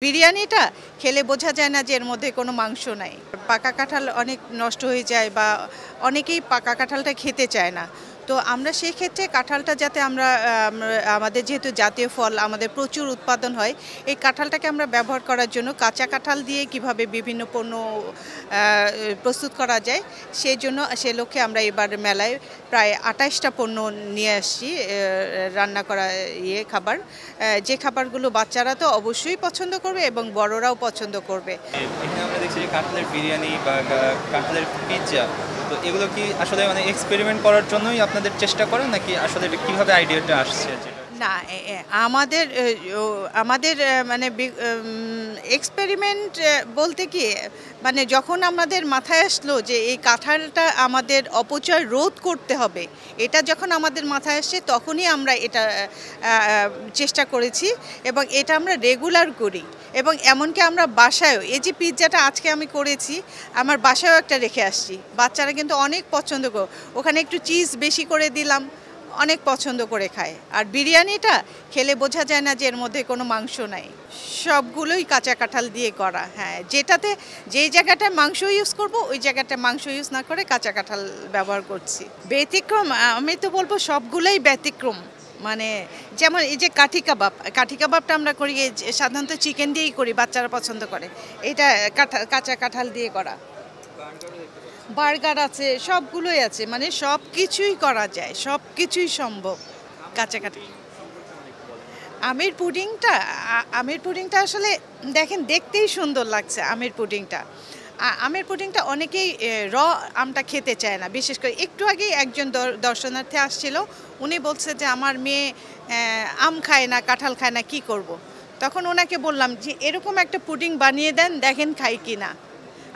বিরিয়ানিটা খেলে বোঝা যায় না যে এর মধ্যে কোনো মাংস নাই। পাকা কাঁঠাল অনেক নষ্ট হয়ে যায় বা অনেকেই পাকা কাঁঠালটা খেতে চায় না। তো আমরা সেই ক্ষেত্রে কাঁঠালটা যাতে আমাদের যেহেতু জাতীয় ফল আমাদের প্রচুর উৎপাদন হয়, এই কাঁঠালটাকে আমরা ব্যবহার করার জন্য কাঁচা কাঁঠাল দিয়ে কিভাবে বিভিন্ন পণ্য প্রস্তুত করা যায় সে লক্ষ্যে আমরা এবার মেলায় প্রায় ২৮টা পণ্য নিয়ে আসছি রান্না করা খাবার। যে খাবারগুলো বাচ্চারা তো অবশ্যই পছন্দ করবে এবং বড়রাও পছন্দ করবে। এখানে আমরা দেখছি যে কাঁঠালের বিরিয়ানি বা কাঁঠালের পিৎজা, তো এগুলো কি আসলে মানে এক্সপেরিমেন্ট করার জন্যই আপনাদের চেষ্টা করেন নাকি আসলে এটা কিভাবে আইডিয়াটা আসছে? না, আমাদের মানে এক্সপেরিমেন্ট বলতে কি, মানে যখন আমাদের মাথায় আসলো যে এই কাঁঠালটা আমাদের অপচয় রোধ করতে হবে, এটা যখন আমাদের মাথায় আসছে তখনই আমরা এটা চেষ্টা করেছি এবং এটা আমরা রেগুলার করি। এবং এমনকি আমরা বাসায়ও এই যে পিৎজাটা আজকে আমি করেছি, আমার বাসায়ও একটা রেখে আসছি। বাচ্চারা কিন্তু অনেক পছন্দ করে, ওখানে একটু চিজ বেশি করে দিলাম, অনেক পছন্দ করে খায়। আর বিরিয়ানিটা খেলে বোঝা যায় না যে এর মধ্যে কোনো মাংস নাই। সবগুলোই কাঁচা কাঁঠাল দিয়ে করা। হ্যাঁ, যেই জায়গাটায় মাংস ইউজ করব ওই জায়গাটায় মাংস ইউজ না করে কাঁচা কাঁঠাল ব্যবহার করছি। ব্যতিক্রম আমি তো বলবো সবগুলোই ব্যতিক্রম। মানে যেমন এই যে কাঠি কাবাবটা আমরা করি সাধারণত চিকেন দিয়েই করি, বাচ্চারা পছন্দ করে। এটা কাঁচা কাঁঠাল দিয়ে করা। বার্গার আছে, সবগুলোই আছে, মানে সব কিছুই করা যায়, সব কিছুই সম্ভব কাছাকাছি। আমের পুডিংটা আসলে দেখেন দেখতেই সুন্দর লাগছে। আমের পুডিংটা অনেকেই আমটা খেতে চায় না। বিশেষ করে একটু আগেই একজন দর্শনার্থী আসছিল, উনি বলছে যে আমার মেয়ে আম খায় না, কাঁঠাল খায় না, কি করব। তখন ওনাকে বললাম যে এরকম একটা পুডিং বানিয়ে দেন, দেখেন খাই কি না।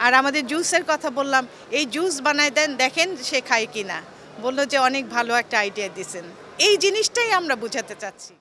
আর আমাদের জুসের কথা বললাম, এই জুস বানায় দেন, দেখেন সে খায় কি না। বললো যে অনেক ভালো একটা আইডিয়া দিয়েছেন। এই জিনিসটাই আমরা বোঝাতে চাচ্ছি।